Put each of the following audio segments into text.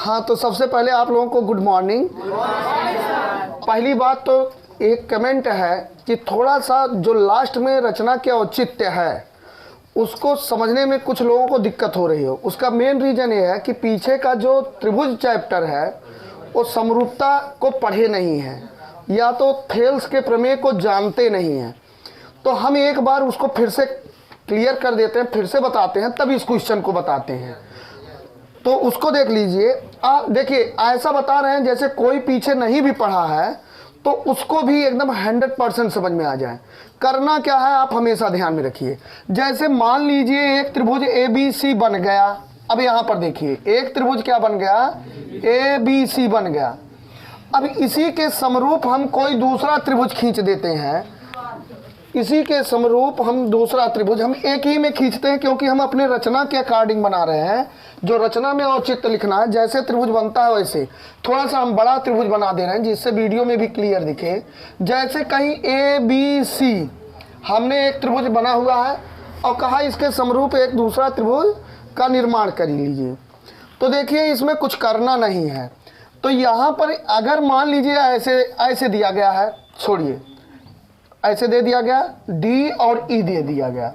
हाँ, तो सबसे पहले आप लोगों को गुड मॉर्निंग। पहली बात तो एक कमेंट है कि थोड़ा सा जो लास्ट में रचना के औचित्य है उसको समझने में कुछ लोगों को दिक्कत हो रही हो। उसका मेन रीज़न ये है कि पीछे का जो त्रिभुज चैप्टर है वो समरूपता को पढ़े नहीं है या तो थेल्स के प्रमेय को जानते नहीं हैं। तो हम एक बार उसको फिर से क्लियर कर देते हैं, फिर से बताते हैं, तब इस क्वेश्चन को बताते हैं। तो उसको देख लीजिए। देखिए ऐसा बता रहे हैं जैसे कोई पीछे नहीं भी पढ़ा है तो उसको भी एकदम 100% समझ में आ जाए। करना क्या है आप हमेशा ध्यान में रखिए। जैसे मान लीजिए एक त्रिभुज ABC बन गया। अब यहाँ पर देखिए एक त्रिभुज क्या बन गया, ABC बन गया। अब इसी के समरूप हम कोई दूसरा त्रिभुज खींच देते हैं। इसी के समरूप हम दूसरा त्रिभुज हम एक ही में खींचते हैं क्योंकि हम अपने रचना के अकॉर्डिंग बना रहे हैं। जो रचना में औचित्य लिखना है, जैसे त्रिभुज बनता है वैसे थोड़ा सा हम बड़ा त्रिभुज बना दे रहे हैं जिससे वीडियो में भी क्लियर दिखे। जैसे कहीं ABC हमने एक त्रिभुज बना हुआ है और कहा इसके समरूप एक दूसरा त्रिभुज का निर्माण कर लीजिए। तो देखिए इसमें कुछ करना नहीं है। तो यहाँ पर अगर मान लीजिए ऐसे दिया गया है, छोड़िए ऐसे दे दिया गया, D और E दे दिया गया।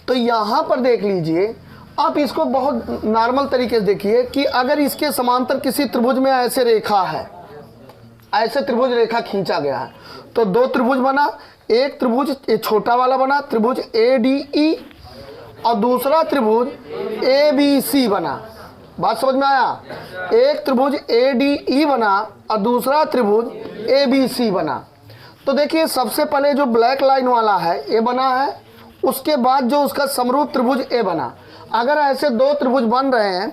तो यहाँ पर देख लीजिए आप इसको बहुत नॉर्मल तरीके से देखिए कि अगर इसके समांतर किसी त्रिभुज में ऐसे रेखा है, ऐसे त्रिभुज रेखा खींचा गया है तो दो त्रिभुज बना। एक त्रिभुज छोटा वाला बना त्रिभुज ADE और दूसरा त्रिभुज ABC बना। बात समझ में आया? एक त्रिभुज ADE बना और दूसरा त्रिभुज ABC बना। तो देखिए सबसे पहले जो ब्लैक लाइन वाला है ए बना है, उसके बाद जो उसका समरूप त्रिभुज ए बना। अगर ऐसे दो त्रिभुज बन रहे हैं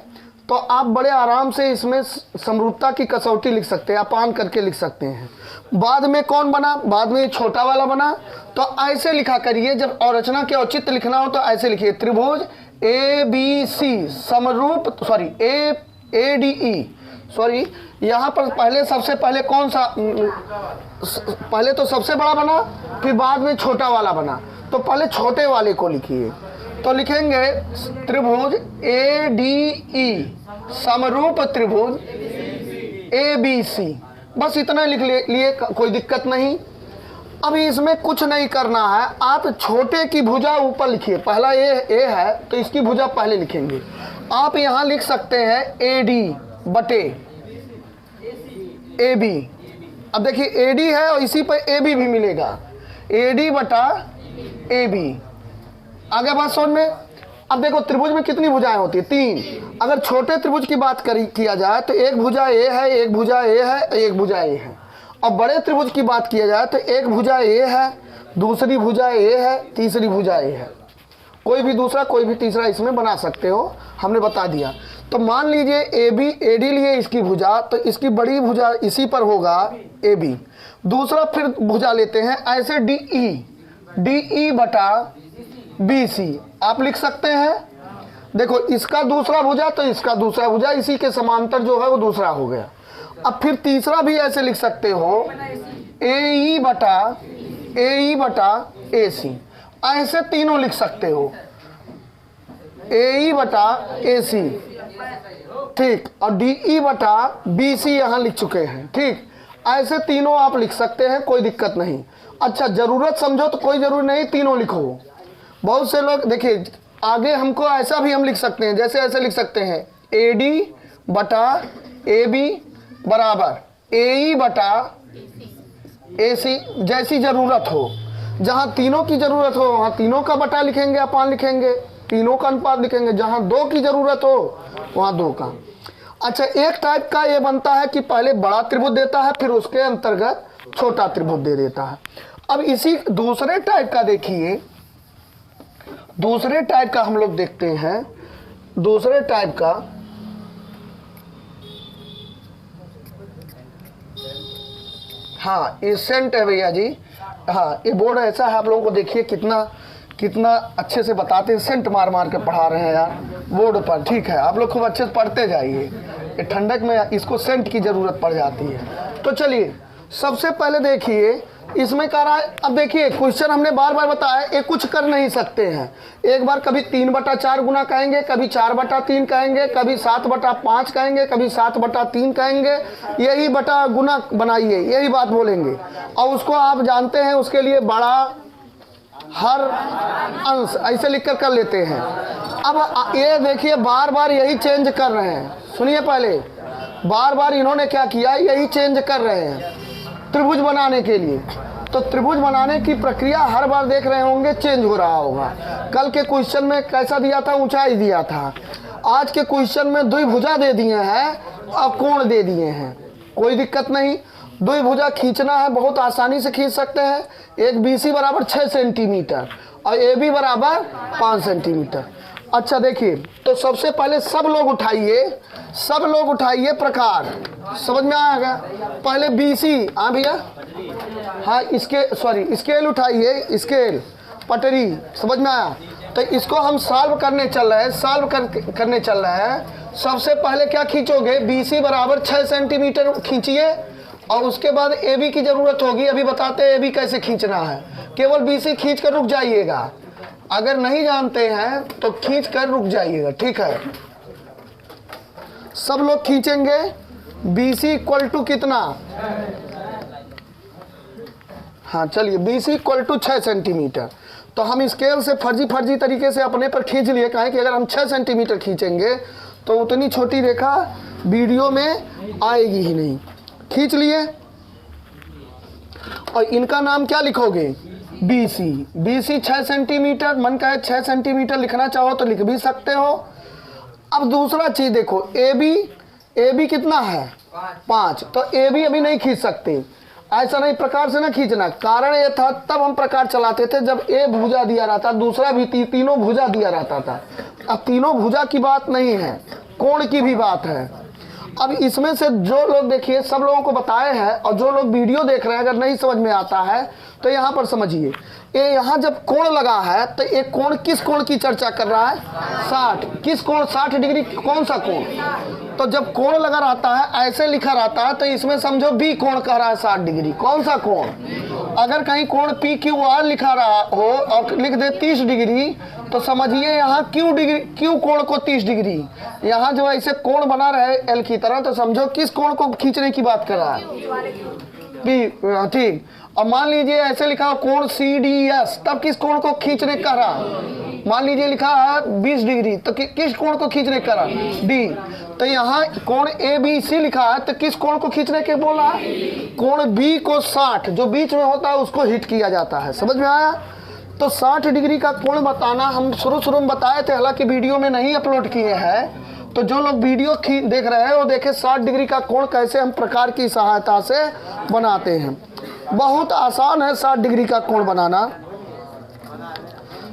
तो आप बड़े आराम से इसमें समरूपता की कसौटी लिख सकते हैं, अपान करके लिख सकते हैं। बाद में कौन बना? बाद में छोटा वाला बना। तो ऐसे लिखा करिए, जब और रचना के औचित्य लिखना हो तो ऐसे लिखिए त्रिभुज ABC समरूप ADE यहाँ पर पहले सबसे पहले कौन सा, पहले तो सबसे बड़ा बना फिर बाद में छोटा वाला बना। तो पहले छोटे वाले को लिखिए। तो लिखेंगे त्रिभुज ADE समरूप त्रिभुज ABC। बस इतना लिख लिए, कोई दिक्कत नहीं। अभी इसमें कुछ नहीं करना है। आप छोटे की भुजा ऊपर लिखिए। पहला ए है तो इसकी भुजा पहले लिखेंगे। आप यहाँ लिख सकते हैं AD बटे AB। अब देखिए AD है और इसी पर AB भी मिलेगा, AD बटा AB। आगे बात समझ में? अब देखो त्रिभुज में कितनी भुजाएं होती है? 3। अगर छोटे त्रिभुज की बात किया जाए तो एक भुजा A है, एक भुजा A है, एक भुजा A है। और बड़े त्रिभुज की बात किया जाए तो एक भुजा A है, दूसरी भुजा A है, तीसरी भुजा A है। कोई भी दूसरा कोई भी तीसरा इसमें बना सकते हो, हमने बता दिया। तो मान लीजिए AD लिए इसकी भुजा, तो इसकी बड़ी भुजा इसी पर होगा AB। दूसरा फिर भुजा लेते हैं ऐसे DE बटा BC आप लिख सकते हैं। देखो इसका दूसरा भुजा तो इसका दूसरा भुजा, इसी के समांतर जो है वो दूसरा हो गया। अब फिर तीसरा भी ऐसे लिख सकते हो AE बटा AC। ऐसे तीनों लिख सकते हो AE बटा AC, ठीक, और DE बटा BC यहाँ लिख चुके हैं, ठीक। ऐसे तीनों आप लिख सकते हैं, कोई दिक्कत नहीं। अच्छा जरूरत समझो तो कोई जरूरी नहीं तीनों लिखो। बहुत से लोग देखिए आगे हमको ऐसा भी हम लिख सकते हैं, जैसे ऐसे लिख सकते हैं AD बटा AB बराबर AE बटा AC। जैसी ज़रूरत हो, जहाँ तीनों की ज़रूरत हो वहाँ तीनों का बटा लिखेंगे, अपान लिखेंगे, तीनों का अनुपात लिखेंगे। जहाँ दो की ज़रूरत हो वहाँ दो का। अच्छा एक टाइप का ये बनता है कि पहले बड़ा त्रिभुज देता है फिर उसके अंतर्गत छोटा त्रिभुज दे देता है। अब इसी दूसरे टाइप का देखिए, दूसरे टाइप का हम लोग देखते हैं। दूसरे टाइप का हाँ ये सेंट है भैया जी। हाँ ये बोर्ड ऐसा है, आप लोगों को देखिए कितना अच्छे से बताते हैं। सेंट मार मार के पढ़ा रहे हैं यार बोर्ड पर, ठीक है। आप लोग खूब अच्छे से पढ़ते जाइए, ये ठंडक में इसको सेंट की ज़रूरत पड़ जाती है। तो चलिए सबसे पहले देखिए इसमें कह रहा है, अब देखिए क्वेश्चन हमने बार बार बताया, ये कुछ कर नहीं सकते हैं। एक बार कभी 3/4 गुना कहेंगे, कभी 4/3 कहेंगे, कभी 7/5 कहेंगे, कभी 7/3 कहेंगे, यही बटा गुना बनाइए, यही बात बोलेंगे। और उसको आप जानते हैं, उसके लिए बड़ा हर अंश ऐसे लिखकर कर लेते हैं। अब ये देखिए बार बार यही चेंज कर रहे हैं, सुनिए पहले, बार बार इन्होंने क्या किया, यही चेंज कर रहे हैं त्रिभुज बनाने के लिए। तो त्रिभुज बनाने की प्रक्रिया हर बार देख रहे होंगे चेंज हो रहा होगा। कल के क्वेश्चन में कैसा दिया था, ऊंचाई दिया था। आज के क्वेश्चन में द्विभुजा दे दिए हैं और कोण दे दिए हैं, कोई दिक्कत नहीं। द्विभुजा खींचना है, बहुत आसानी से खींच सकते हैं। एक BC बराबर 6 सेंटीमीटर और AB बराबर 5 सेंटीमीटर। अच्छा देखिए, तो सबसे पहले सब लोग उठाइए प्रकार, समझ में आएगा। पहले BC, हाँ भैया, हाँ स्केल उठाइए, स्केल पटरी, समझ में आया। तो इसको हम सॉल्व करने चल रहे हैं। सबसे पहले क्या खींचोगे, BC बराबर 6 सेंटीमीटर खींचिए और उसके बाद AB की जरूरत होगी। अभी बताते हैं AB कैसे खींचना है। केवल BC खींच कर रुक जाइएगा, अगर नहीं जानते हैं तो खींच कर रुक जाइएगा, ठीक है। सब लोग खींचेंगे। BC इक्वल टू कितना, हाँ चलिए, BC इक्वल टू 6 सेंटीमीटर। तो हम स्केल से फर्जी तरीके से अपने पर खींच लिए, कहें कि अगर हम 6 सेंटीमीटर खींचेंगे तो उतनी छोटी रेखा वीडियो में आएगी ही नहीं। खींच लिए और इनका नाम क्या लिखोगे, BC 6 सेंटीमीटर, मन का है 6 सेंटीमीटर लिखना चाहो तो लिख भी सकते हो। अब दूसरा चीज देखो, AB कितना है, 5, तो AB अभी नहीं खींच सकते। ऐसा नहीं, प्रकार से ना खींचना। कारण ये था, तब हम प्रकार चलाते थे जब A भुजा दिया रहता, दूसरा भी तीनों भुजा दिया रहता था। अब तीनों भुजा की बात नहीं है, कोण की भी बात है। अब इसमें से जो लोग, देखिए सब लोगों को बताए हैं, और जो लोग वीडियो देख रहे हैं अगर नहीं समझ में आता है तो यहाँ पर समझिए। ये यहाँ जब कोण लगा है तो एक कोण, किस कोण की चर्चा कर रहा है, 60। किस कोण, 60 डिग्री, कौन सा कोण। तो जब कोण लगा रहता है, ऐसे लिखा रहता है, तो इसमें समझो B कोण कह रहा है 60 डिग्री, कौन सा कोण। अगर कहीं कोण PQR लिखा रहा हो और लिख दे 30 डिग्री, तो समझिए यहाँ क्यू कोण को 30 डिग्री, यहाँ जो ऐसे कोण बना रहे L की तरह, तो समझो किस कोण को खींचने की बात कर रहा है, B, ठीक। और मान लीजिए ऐसे लिखा हो कोण CDS, तब किस कोण को खींचने का रहा, मान लीजिए लिखा है 20 डिग्री, तो किस कोण को खींचने का रहा, D। तो यहाँ कोण ABC लिखा है, तो किस कोण को खींचने के बोला, कोण B को 60, जो बीच में होता है उसको हिट किया जाता है, समझ में आया। तो 60 डिग्री का कोण बताना हम शुरू में बताए थे, हालांकि वीडियो में नहीं अपलोड किए हैं। तो जो लोग वीडियो देख रहे हैं वो देखें 60 डिग्री का कोण कैसे हम प्रकार की सहायता से बनाते हैं। बहुत आसान है 60 डिग्री का कोण बनाना।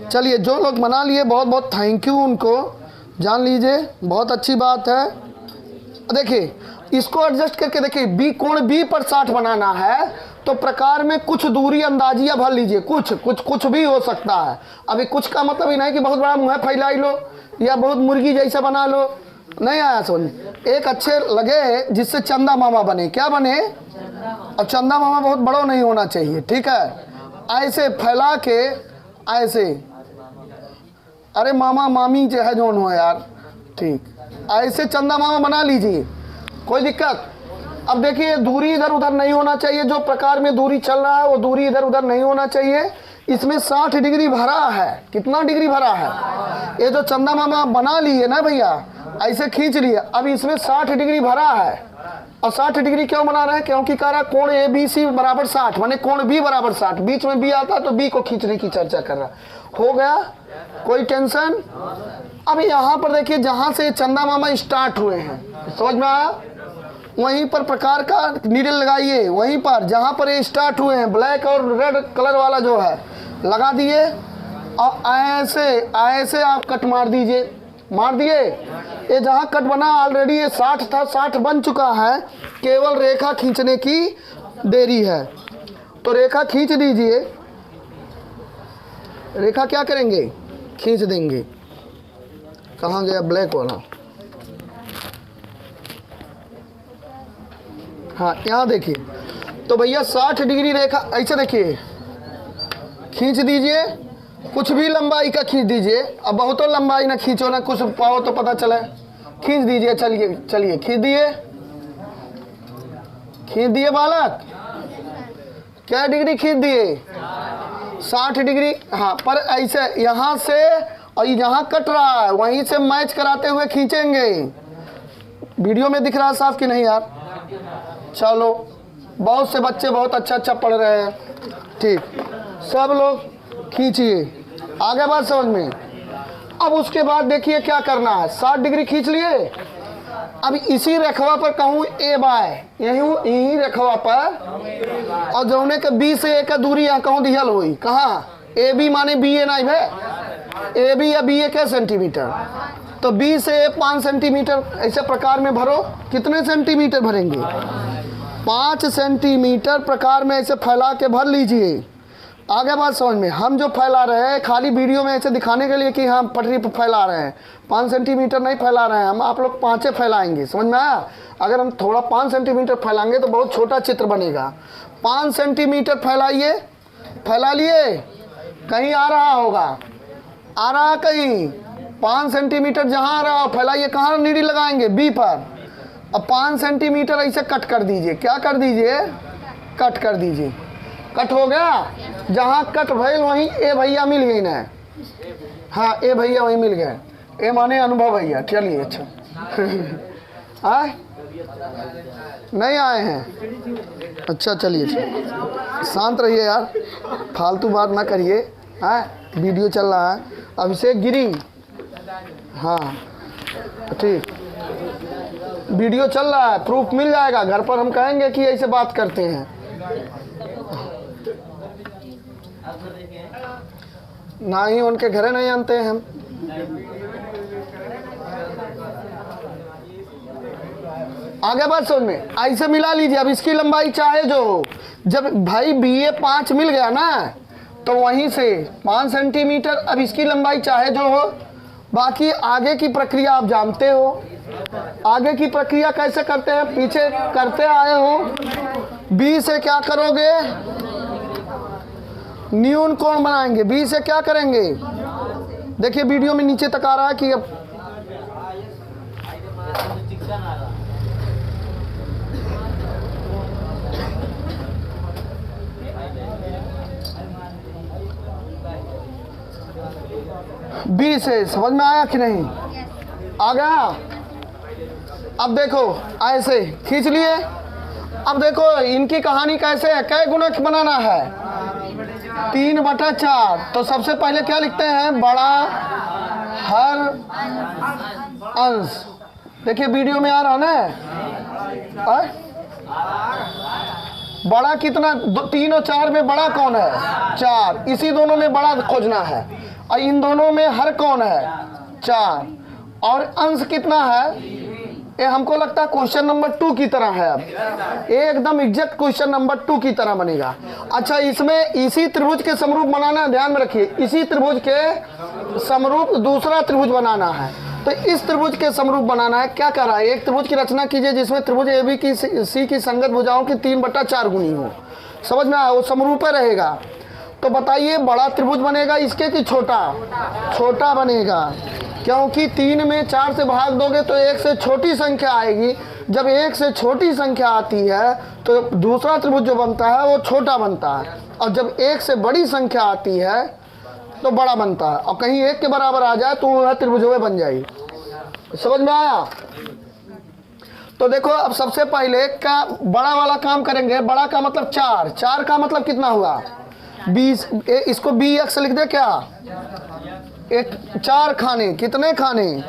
चलिए, जो लोग बना लिए बहुत बहुत थैंक यू, उनको जान लीजिए, बहुत अच्छी बात है। देखिए इसको एडजस्ट करके देखिए, B कोण B पर 60 बनाना है तो प्रकार में कुछ दूरी अंदाजिया भर लीजिए, कुछ भी हो सकता है। अभी कुछ का मतलब ही नहीं कि बहुत बड़ा मुँह फैला लो या बहुत मुर्गी जैसा बना लो, नहीं आया समझ। एक अच्छे लगे जिससे चंदा मामा बने, क्या बने, और चंदा मामा बहुत बड़ा नहीं होना चाहिए, ठीक है। ऐसे फैला के, ऐसे, अरे मामा मामी जो है जो हो यार, ठीक, ऐसे चंदा मामा बना लीजिए, कोई दिक्कत। अब देखिए दूरी इधर उधर नहीं होना चाहिए, जो प्रकार में दूरी चल रहा है वो दूरी इधर उधर नहीं होना चाहिए। इसमें 60 डिग्री भरा है, कितना डिग्री भरा है, ये जो चंदा मामा बना लिए ना भैया, ऐसे खींच लिए। अब इसमें 60 डिग्री भरा है, और 60 डिग्री क्यों बना रहे हैं, क्योंकि कह रहा कोण ABC बराबर 60, माने कोण B बराबर 60, बीच में B आता है तो B को खींचने की चर्चा कर रहा। हो गया, कोई टेंशन। अब यहाँ पर देखिए जहाँ से चंदा मामा स्टार्ट हुए हैं, समझ में आया, वहीं पर प्रकार का नीडल लगाइए, वहीं पर जहाँ पर ये स्टार्ट हुए हैं, ब्लैक और रेड कलर वाला जो है लगा दिए, और ऐसे आप कट मार दीजिए, मार दिए। ये जहाँ कट बना ऑलरेडी ये 60 था, 60 बन चुका है, केवल रेखा खींचने की देरी है। तो रेखा खींच दीजिए, रेखा क्या करेंगे, खींच देंगे। कहाँ गया ब्लैक वाला, हाँ यहाँ देखिए, तो भैया 60 डिग्री रेखा ऐसे देखिए खींच दीजिए, कुछ भी लंबाई का खींच दीजिए। अब बहुत लंबाई ना खींचो ना, कुछ पाओ तो पता चले। खींच दीजिए, चलिए चलिए खींच दिए, खींच दिए बालक। क्या डिग्री खींच दिए? 60 डिग्री। हाँ, पर ऐसे यहाँ से और यहाँ कट रहा है, वहीं से मैच कराते हुए खींचेंगे। वीडियो में दिख रहा है साफ कि नहीं यार? चलो, बहुत से बच्चे बहुत अच्छा अच्छा पढ़ रहे हैं। ठीक, सब लोग खींचिए। आगे बात समझ में। अब उसके बाद देखिए क्या करना है। 60 डिग्री खींच लिए। अब इसी रेखवा पर कहूँ ए बाय, यही रेखवा पर, और जौने के बी से ए का दूरी यहाँ कहूँ दिहल हुई। कहाँ? ए बी माने बी ए नहीं भाई, ए बी या बी ए के सेंटीमीटर। तो बी से ए 5 सेंटीमीटर ऐसे प्रकार में भरो। कितने सेंटीमीटर भरेंगे? 5 सेंटीमीटर प्रकार में ऐसे फैला के भर लीजिए। आगे बात समझ में। हम जो फैला रहे हैं खाली वीडियो में ऐसे दिखाने के लिए कि हम पटरी पर फैला रहे हैं, 5 सेंटीमीटर नहीं फैला रहे हैं हम, आप लोग 5 फैलाएंगे। समझ में आया? अगर हम थोड़ा 5 सेंटीमीटर फैलाएंगे तो बहुत छोटा चित्र बनेगा। 5 सेंटीमीटर फैलाइए। फैला लिए? कहीं आ रहा होगा, आ रहा कहीं 5 सेंटीमीटर जहाँ आ रहा हो फैलाइए। कहाँ नीडी लगाएंगे? बी पर। अब 5 सेंटीमीटर ऐसे कट कर दीजिए। क्या कर दीजिए? कट कर दीजिए। कट हो गया। जहाँ कट भइल वहीं ए भैया मिल गई ना। हाँ, ए भैया वहीं मिल गए। ए माने अनुभव भैया। चलिए, अच्छा आए नहीं आए हैं? अच्छा चलिए, शांत रहिए यार, फालतू बात ना करिए। हाँ, वीडियो चल रहा है। अभिषेक गिरी, हाँ ठीक, वीडियो चल रहा है, प्रूफ मिल जाएगा। घर पर हम कहेंगे कि ऐसे बात करते हैं। ना ही उनके घरे नहीं आनते हैं हम। आगे बात समझ में। ऐसे मिला लीजिए। अब इसकी लंबाई चाहे जो हो, जब भाई बी ए 5 मिल गया ना, तो वहीं से 5 सेंटीमीटर। अब इसकी लंबाई चाहे जो हो, बाकी आगे की प्रक्रिया आप जानते हो। आगे की प्रक्रिया कैसे करते हैं, पीछे करते आए हो। बी से क्या करोगे? न्यून कोण बनाएंगे। बी से क्या करेंगे? देखिए वीडियो में नीचे तक आ रहा है कि अब बी से समझ में आया कि नहीं? आ गया। अब देखो ऐसे खींच लिए। अब देखो इनकी कहानी कैसे है, कै गुणक बनाना है? 3/4। तो सबसे पहले क्या लिखते हैं? बड़ा हर अंश। देखिए वीडियो में आ रहा ना। बड़ा कितना? 3 और 4 में बड़ा कौन है? 4। इसी दोनों में बड़ा खोजना है। और इन दोनों में हर कौन है? 4। और अंश कितना है? ये हमको लगता है क्वेश्चन नंबर 2 की तरह है। अब एकदम एग्जैक्ट क्वेश्चन नंबर 2 की तरह बनेगा। अच्छा, इसमें इसी त्रिभुज के समरूप बनाना है, ध्यान में रखिए। इसी त्रिभुज के समरूप दूसरा त्रिभुज बनाना है। तो इस त्रिभुज के समरूप बनाना है। क्या कर रहा है? एक त्रिभुज की रचना कीजिए जिसमें त्रिभुज ए बी की सी की संगत भुजाओं की 3/4 गुनी हो। समझ में आया? वो समरूप रहेगा। तो बताइए बड़ा त्रिभुज बनेगा इसके कि छोटा? छोटा बनेगा, क्योंकि 3 में 4 से भाग दोगे तो 1 से छोटी संख्या आएगी। जब 1 से छोटी संख्या आती है तो दूसरा त्रिभुज जो बनता है वो छोटा बनता है, और जब 1 से बड़ी संख्या आती है तो बड़ा बनता है। और कहीं 1 के बराबर आ जाए तो वह त्रिभुज बन जाएगी। समझ में आया? तो देखो अब सबसे पहले का बड़ा वाला काम करेंगे। बड़ा का मतलब 4। 4 का मतलब कितना हुआ? 20। इसको बी एक्स लिख दे क्या? एक 4 खाने। कितने खाने?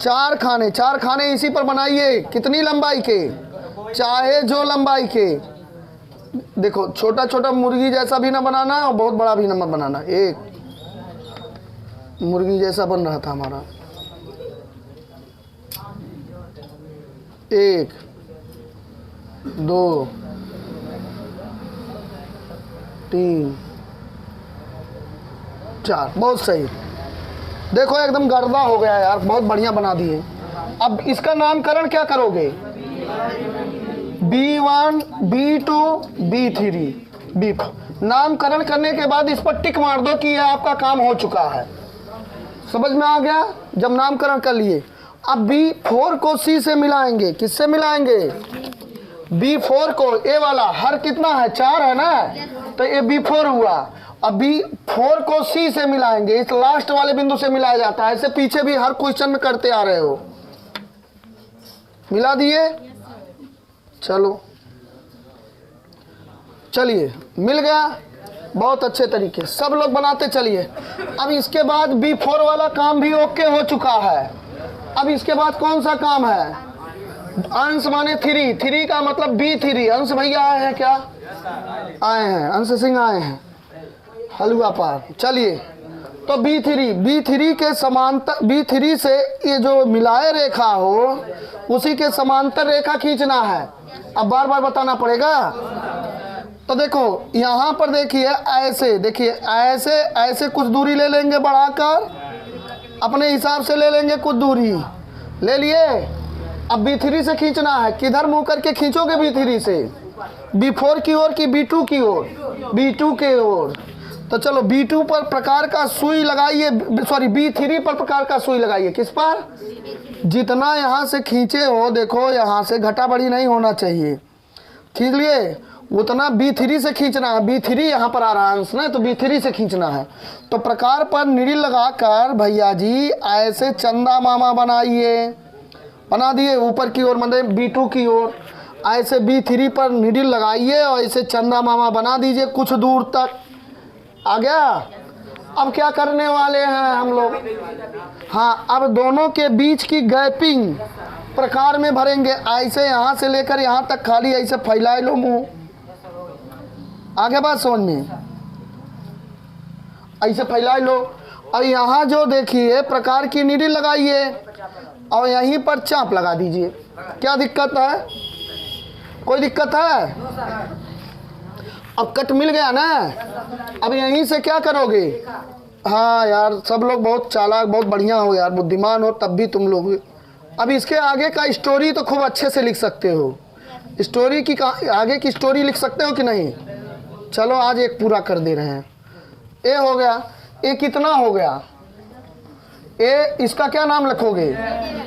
4 खाने। 4 खाने इसी पर बनाइए। कितनी लंबाई के? चाहे जो लंबाई के। देखो छोटा छोटा मुर्गी जैसा भी ना बनाना और बहुत बड़ा भी ना बनाना। एक मुर्गी जैसा बन रहा था हमारा। 1 2 3 4। बहुत सही। देखो एकदम गर्दा हो गया यार, बहुत बढ़िया बना दिए। अब इसका नामकरण क्या करोगे? B1 B2 B3 B4। नामकरण करने के बाद इस पर टिक मार दो कि यह आपका काम हो चुका है। समझ में आ गया? जब नामकरण कर लिए, अब B4 को C से मिलाएंगे। किससे मिलाएंगे? B4 को, ए वाला हर कितना है? 4 है ना, तो ये B4 हुआ। अब B4 को C से मिलाएंगे, इस लास्ट वाले बिंदु से मिलाया जाता है। ऐसे पीछे भी हर क्वेश्चन में करते आ रहे हो। मिला दिए? चलो, चलिए, मिल गया। बहुत अच्छे तरीके सब लोग बनाते चलिए। अब इसके बाद B4 वाला काम भी ओके हो चुका है। अब इसके बाद कौन सा काम है? अंश माने 3 का मतलब B3। अंश भैया आए हैं क्या? आए हैं, अंश सिंह आए हैं, हलवा पार। चलिए, तो B3 के समांतर, B3 से ये जो मिलाए रेखा हो उसी के समांतर रेखा खींचना है। अब बार बार बताना पड़ेगा। तो देखो यहाँ पर देखिए, ऐसे देखिए, ऐसे ऐसे कुछ दूरी ले लेंगे, बढ़ाकर अपने हिसाब से ले लेंगे, कुछ दूरी ले लिए। अब B3 से खींचना है। किधर मुंह करके खींचोगे? B3 से B4 की ओर कि B2 की ओर? B2 के ओर। तो चलो, B2 पर प्रकार का सुई लगाइए, सॉरी B3 पर प्रकार का सुई लगाइए। किस पर? जितना यहाँ से खींचे हो, देखो यहाँ से घटा बढ़ी नहीं होना चाहिए। खींच लिए, उतना B3 से खींचना है। B3 यहाँ पर आ रहा है अंश ना, तो B3 से खींचना है। तो प्रकार पर निडिल लगाकर भैया जी ऐसे चंदा मामा बनाइए। बना दिए ऊपर की ओर, मतलब B2 की ओर। ऐसे B3 पर निडिल लगाइए और ऐसे चंदा मामा बना दीजिए कुछ दूर तक। आ गया? अब क्या करने वाले हैं हम लोग? हाँ, अब दोनों के बीच की गैपिंग प्रकार में भरेंगे। ऐसे यहाँ से लेकर यहाँ तक खाली ऐसे फैलाए लो मुंह। आगे बात समझ में? ऐसे फैलाए लो। और यहाँ जो देखिए प्रकार की निडिल लगाइए और यहीं पर चाप लगा दीजिए। क्या दिक्कत है? कोई दिक्कत है? अब कट मिल गया ना। अब यहीं से क्या करोगे? हाँ यार, सब लोग बहुत चालाक, बहुत बढ़िया हो यार, बुद्धिमान हो तब भी तुम लोग। अब इसके आगे का स्टोरी तो खूब अच्छे से लिख सकते हो। स्टोरी की आगे की स्टोरी लिख सकते हो कि नहीं? चलो, आज एक पूरा कर दे रहे हैं। ए हो गया। ए कितना हो गया? ए, इसका क्या नाम रखोगे?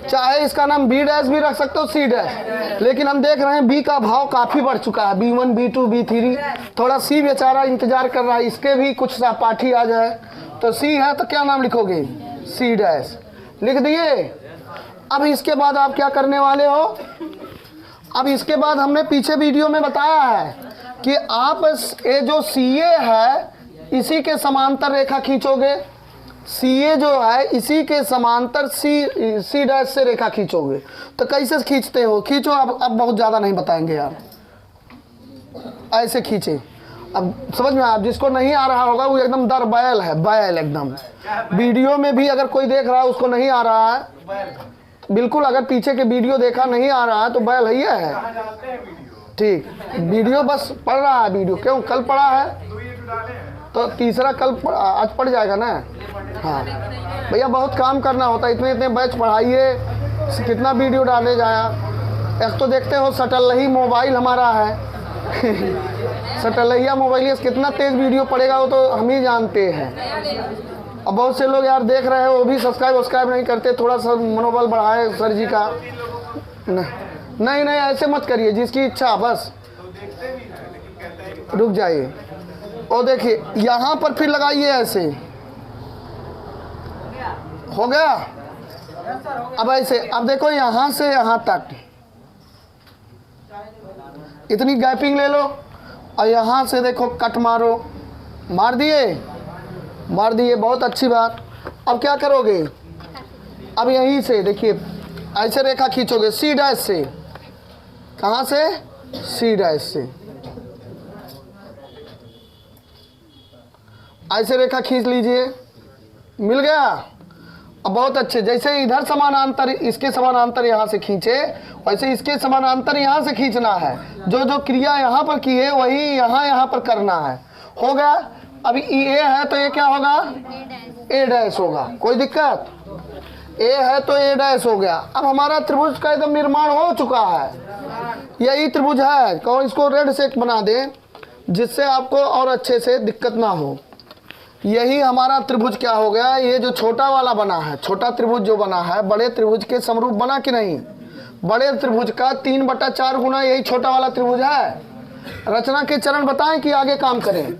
चाहे इसका नाम B' भी रख सकते हो, C'। लेकिन हम देख रहे हैं B का भाव काफ़ी बढ़ चुका है। B1 B2 B3, थोड़ा C बेचारा इंतजार कर रहा है, इसके भी कुछ सहपाठी आ जाए। तो C है तो क्या नाम लिखोगे? C'। लिख दिए। अब इसके बाद आप क्या करने वाले हो? अब इसके बाद हमने पीछे वीडियो में बताया है कि आप ये जो CA है इसी के समांतर रेखा खींचोगे। CA जो है इसी के समांतर C' से रेखा खींचोगे। तो कैसे खींचते हो? खींचो। अब बहुत ज़्यादा नहीं बताएंगे यार, ऐसे खींचे। अब समझ में, आप जिसको नहीं आ रहा होगा वो एकदम दर बैल है, बैल एकदम। वीडियो में भी अगर कोई देख रहा है उसको नहीं आ रहा है, बिल्कुल, अगर पीछे के वीडियो देखा नहीं आ रहा है तो बैल ही है। ठीक, वीडियो बस पढ़ रहा है। वीडियो क्यों? कल पढ़ा है तो तीसरा कल आज पढ़ जाएगा ना। हाँ भैया, बहुत काम करना होता है, इतने बैच पढ़ाइए, कितना वीडियो डाले जाया। एक तो देखते हो सटलही मोबाइल हमारा है सटलहिया मोबाइल से कितना तेज़ वीडियो पड़ेगा वो तो हम ही जानते हैं। अब बहुत से लोग यार देख रहे हैं, वो भी सब्सक्राइब नहीं करते। थोड़ा सा मनोबल बढ़ाए सर जी का। नहीं ऐसे मत करिए, जिसकी इच्छा, बस रुक जाइए। और देखिए यहाँ पर फिर लगाइए ऐसे। हो गया? अब ऐसे, अब देखो यहाँ से यहाँ तक इतनी गैपिंग ले लो और यहाँ से देखो कट मारो। मार दिए, बहुत अच्छी बात। अब क्या करोगे? अब यहीं से देखिए ऐसे रेखा खींचोगे C' से। कहाँ से? C' से। ऐसे रेखा खींच लीजिए। मिल गया? अब बहुत अच्छे, जैसे इधर समानांतर, इसके समानांतर यहाँ से खींचे, वैसे इसके समानांतर यहाँ से खींचना है। जो जो क्रिया यहाँ पर की है वही यहाँ पर करना है। हो गया? अभी ए है तो ये क्या होगा? A' होगा। कोई दिक्कत? ए है तो A' हो गया। अब हमारा त्रिभुज का एकदम निर्माण हो चुका है। यही त्रिभुज है। कौन, इसको रेड से बना दें जिससे आपको और अच्छे से दिक्कत ना हो। यही हमारा त्रिभुज क्या हो गया, ये जो छोटा वाला बना है, छोटा त्रिभुज जो बना है, बड़े त्रिभुज के समरूप बना कि नहीं। बड़े त्रिभुज का 3/4 गुना यही छोटा वाला त्रिभुज है। रचना के चरण बताएं कि आगे काम करें।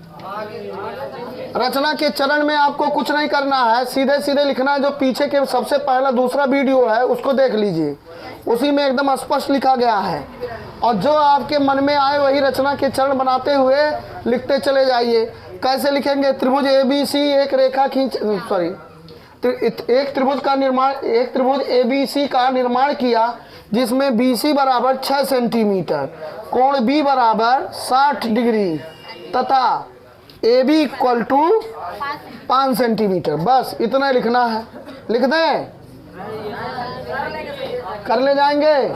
रचना के चरण में आपको कुछ नहीं करना है, सीधे सीधे लिखना है। जो पीछे के सबसे पहला दूसरा वीडियो है उसको देख लीजिए, उसी में एकदम स्पष्ट लिखा गया है। और जो आपके मन में आए वही रचना के चरण बनाते हुए लिखते चले जाइए। कैसे लिखेंगे, त्रिभुज ABC एक रेखा खींच, सॉरी, एक त्रिभुज ABC का निर्माण किया जिसमें BC बराबर 6 सेंटीमीटर, कोण B बराबर 60 डिग्री तथा AB इक्वल टू 5 सेंटीमीटर। बस इतना लिखना है। लिख दें, कर ले जाएंगे।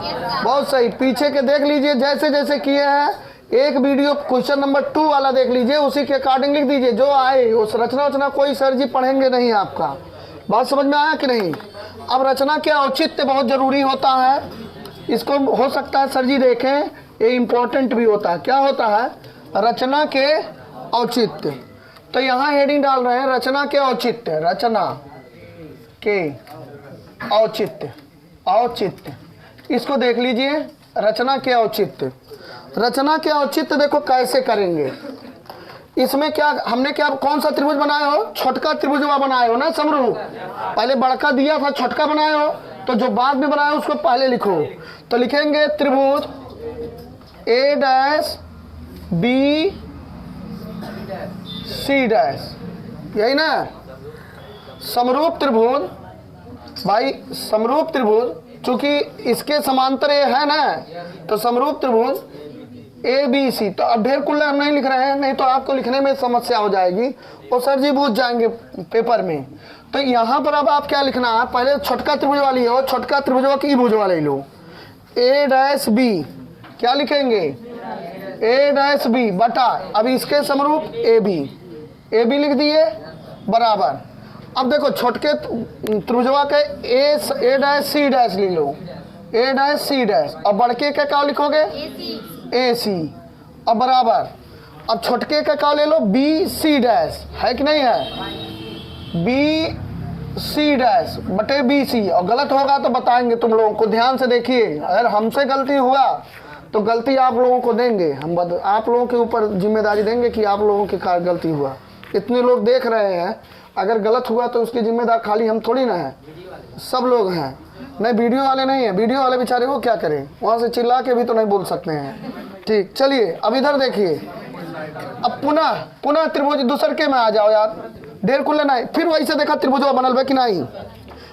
बहुत सही, पीछे के देख लीजिए जैसे जैसे किए हैं। एक वीडियो क्वेश्चन नंबर 2 वाला देख लीजिए, उसी के अकॉर्डिंग लिख दीजिए। जो आए उस रचना कोई सर जी पढ़ेंगे नहीं आपका। बात समझ में आया कि नहीं। अब रचना के औचित्य बहुत जरूरी होता है। इसको हो सकता है सर जी देखें, ये इम्पोर्टेंट भी होता है। क्या होता है, रचना के औचित्य। तो यहाँ हेडिंग डाल रहे हैं रचना के औचित्य, रचना के औचित्य। औचित्य इसको देख लीजिए, रचना के औचित्य। रचना के औचित्य देखो कैसे करेंगे। इसमें क्या हमने क्या कौन सा त्रिभुज बनाए हो, छोटका त्रिभुज बनाए हो ना समरूप। पहले बड़का दिया था, छोटका बनाए हो, तो जो बाद में बनाए हो उसको पहले लिखो। तो लिखेंगे त्रिभुज A' C', यही ना समरूप त्रिभुज। भाई समरूप त्रिभुज, चूंकि इसके समांतर ये है ना, तो समरूप त्रिभुज ABC। तो अब ढेर कुल्ला हम नहीं लिख रहे हैं, नहीं तो आपको लिखने में समस्या हो जाएगी और सर जी पूछ जाएंगे पेपर में। तो यहाँ पर अब आप क्या लिखना है, पहले छोटका त्रिभुज वाली हो, छोटका त्रिभुज की भुज वाले लो। A'B क्या लिखेंगे, A'B बटा, अब इसके समरूप AB लिख दिए बराबर। अब देखो छोटके त्रिभुजवा के A', C' ले लो, A', और बड़के का क्या लिखोगे, AC, अब बराबर। अब छोटके का क्या ले लो, BC', है कि नहीं है, BC' बटे BC। और गलत होगा तो बताएंगे तुम लोगों को, ध्यान से देखिए। अगर हमसे गलती हुआ तो गलती आप लोगों को देंगे, हम आप लोगों के ऊपर जिम्मेदारी देंगे कि आप लोगों के कारण गलती हुआ। इतने लोग देख रहे हैं, अगर गलत हुआ तो उसकी जिम्मेदार खाली हम थोड़ी ना है, सब लोग हैं। नहीं वीडियो वाले नहीं है, वीडियो वाले बेचारे वो क्या करें, वहाँ से चिल्ला के भी तो नहीं बोल सकते हैं। ठीक, चलिए अब इधर देखिए। अब पुनः त्रिभुज दूसर के में आ जाओ यार, ढेर कुल नहीं। फिर वही से देखा त्रिभुजवा बनल बे कि नहीं,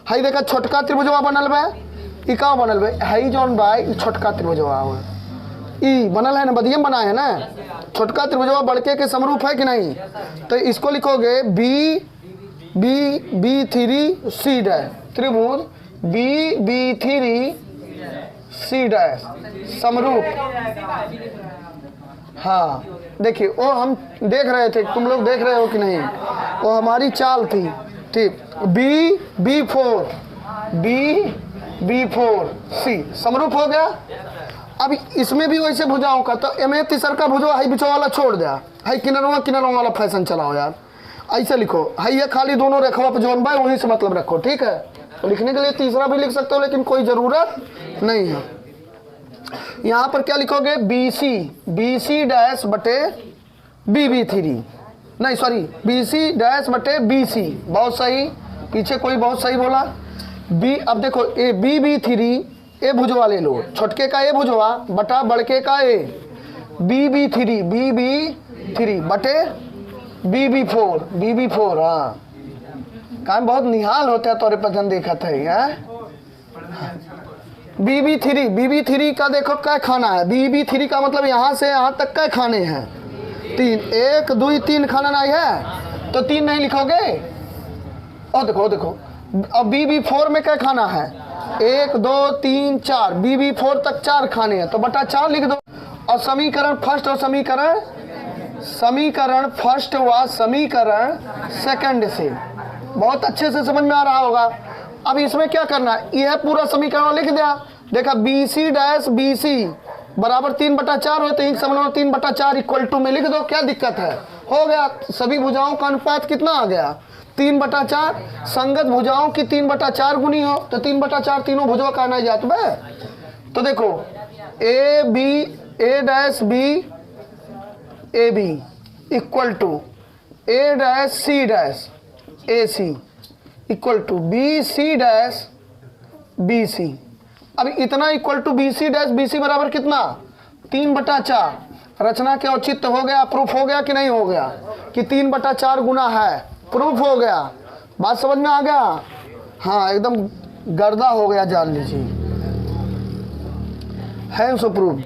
हई देखा छोटका त्रिभुजवा बनल बे, ई का बनल बे, हई जौन भाई छोटका त्रिभुजवा हो, ई बनल है ना, बदियम बनाए है ना। छोटका त्रिभुजवा बड़के के समरूप है कि नहीं, तो इसको लिखोगे B3C', त्रिभुज B3C' समरूप। हाँ देखिए, वो हम देख रहे थे, तुम लोग देख रहे हो कि नहीं, वो हमारी चाल थी। ठीक, B4C समरूप हो गया। अब इसमें भी वैसे भुजाओं का, तो एम तीसर का भुजवा हाई बिचवा वाला छोड़ दिया, हाई किनारों वाला फैशन चलाओ यार। ऐसे लिखो, हाई ये खाली दोनों रेखाओं पर जोन बाय वहीं से मतलब रखो। ठीक है, तो लिखने के लिए तीसरा भी लिख सकते हो, लेकिन कोई ज़रूरत नहीं है। यहाँ पर क्या लिखोगे, BC' बटे BB3, नहीं सॉरी BC' बटे BC। बहुत सही, पीछे कोई बहुत सही बोला। अब देखो BB3, ए भुजवा ले लो, छोटके का ए भुजवा बटा बड़के का ए, BB3 बटे BB4। हाँ, काम बहुत निहाल होता है, तोरे पसंद देखा था। BB3 का देखो क्या खाना है, BB3 का मतलब यहाँ से यहाँ तक क्या खाने हैं, 3, 1 2 3 खाना नहीं है, तो 3 नहीं लिखोगे। और देखो अब BB4 में क्या खाना है, 1 2 3 4, BB4 तक 4 खाने हैं, तो बटा 4 लिख दो। और समीकरण फर्स्ट और समीकरण फर्स्ट व समीकरण सेकंड से बहुत अच्छे से समझ में आ रहा होगा। अब इसमें क्या करना है, यह पूरा समीकरण लिख दिया। देखा BC' BC बराबर 3/4 हो तो एक समझ 3/4 इक्वल टू में लिख दो, क्या दिक्कत है, हो गया। सभी भुजाओं का अनुपात कितना आ गया, 3/4। संगत भुजाओं की 3/4 गुनी हो तो 3/4 तीनों भुजों का आना जात बे। तो देखो A B A dash B A B equal to A dash C dash A C equal to B C dash B C. अब इतना equal to B C dash B C बराबर कितना, 3/4। रचना के औचित्य हो गया, प्रूफ हो गया कि नहीं हो गया कि 3/4 गुना है, प्रूफ हो गया। बात समझ में आ गया, हाँ एकदम गर्दा हो गया, जान लीजिए है सो प्रूफ।